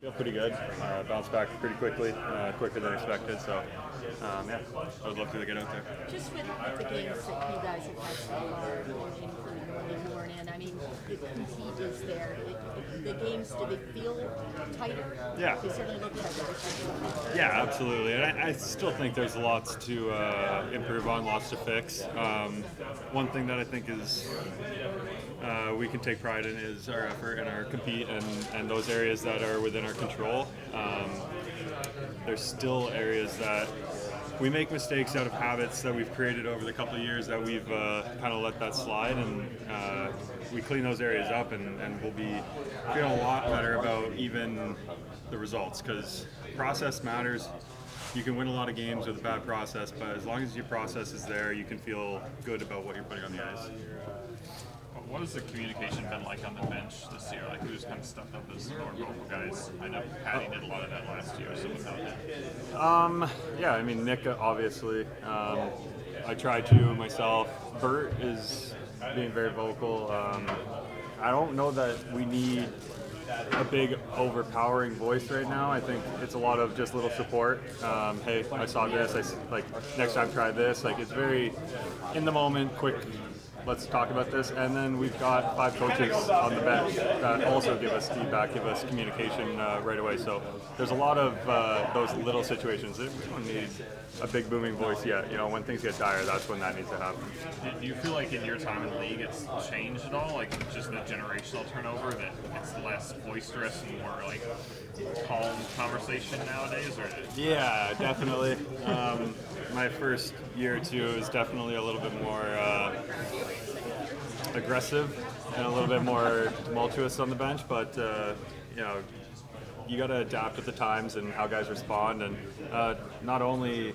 Feel pretty good. Bounced back pretty quickly, quicker than expected. So, yeah, I would love to get out there. Just with the games that you guys have had so far, including when you weren't in, I mean, the compete is there. The games, do they feel tighter? Yeah. They certainly look tighter. Yeah, absolutely. And I still think there's lots to improve on, lots to fix. One thing that I think is we can take pride in is our effort and our compete and those areas that are within our control. There's still areas that we make mistakes out of habits that we've created over the couple of years that we've kind of let that slide, and we clean those areas up and we'll be feeling a lot better about even the results, because process matters. You can win a lot of games with a bad process, but as long as your process is there, you can feel good about what you're putting on the ice. What has the communication been like on the bench this year? Like, who's kind of stepped up as more vocal guys? I know Patty did a lot of that last year, so without him. Yeah, I mean, Nick, obviously. I try to myself. Bert is being very vocal. I don't know that we need a big overpowering voice right now. I think it's a lot of just little support. Hey, I saw this. Next time try this. Like, it's very in the moment, quick. Let's talk about this. And then we've got 5 coaches on the bench that also give us feedback, give us communication right away. So there's a lot of those little situations. We don't need a big booming voice yet. You know, when things get dire, that's when that needs to happen. Do you feel like in your time in the league it's changed at all? Like, just the generational turnover, that it's less boisterous and more like calm conversation nowadays? Or? Yeah, definitely. My first year or two is definitely a little bit more aggressive and a little bit more tumultuous on the bench, but you know, you got to adapt with the times and how guys respond, and not only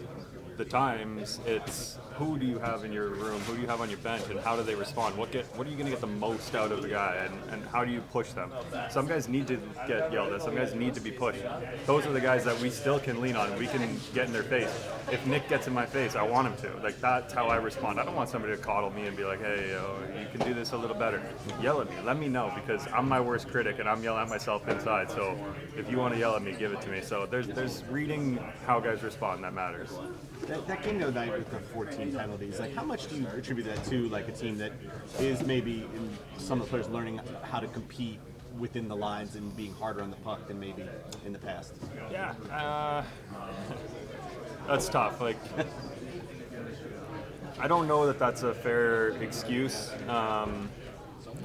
the times, it's who do you have in your room, who do you have on your bench, and how do they respond? What are you going to get the most out of the guy, and how do you push them? Some guys need to get yelled at, some guys need to be pushed. Those are the guys that we still can lean on. We can get in their face. If Nick gets in my face, I want him to. Like, that's how I respond. I don't want somebody to coddle me and be like, hey, you can do this a little better. Yell at me. Let me know, because I'm my worst critic and I'm yelling at myself inside. So if you want to yell at me, give it to me. So there's reading how guys respond that matters. That game the other night with the 14 penalties, like, how much do you attribute that to, like, a team that is maybe in some of the players learning how to compete within the lines and being harder on the puck than maybe in the past? Yeah, that's tough. Like, I don't know that that's a fair excuse.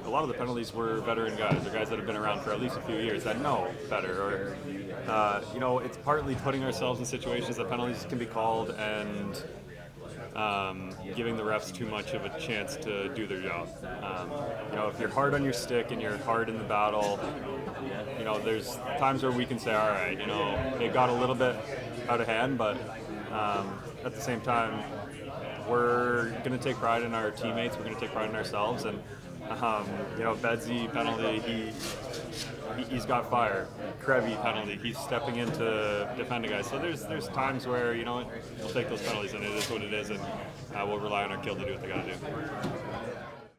A lot of the penalties were veteran guys, or guys that have been around for at least a few years that know better, or you know, it's partly putting ourselves in situations that penalties can be called and giving the refs too much of a chance to do their job. You know, if you're hard on your stick and you're hard in the battle, you know, there's times where we can say, all right, you know, it got a little bit out of hand, but at the same time, we're going to take pride in our teammates, we're going to take pride in ourselves, and you know, Bedsy penalty, he's got fire. Krevy penalty, he's stepping in to defend a guy. So there's times where, you know, we'll take those penalties, and it is what it is, and we'll rely on our kill to do what they got to do.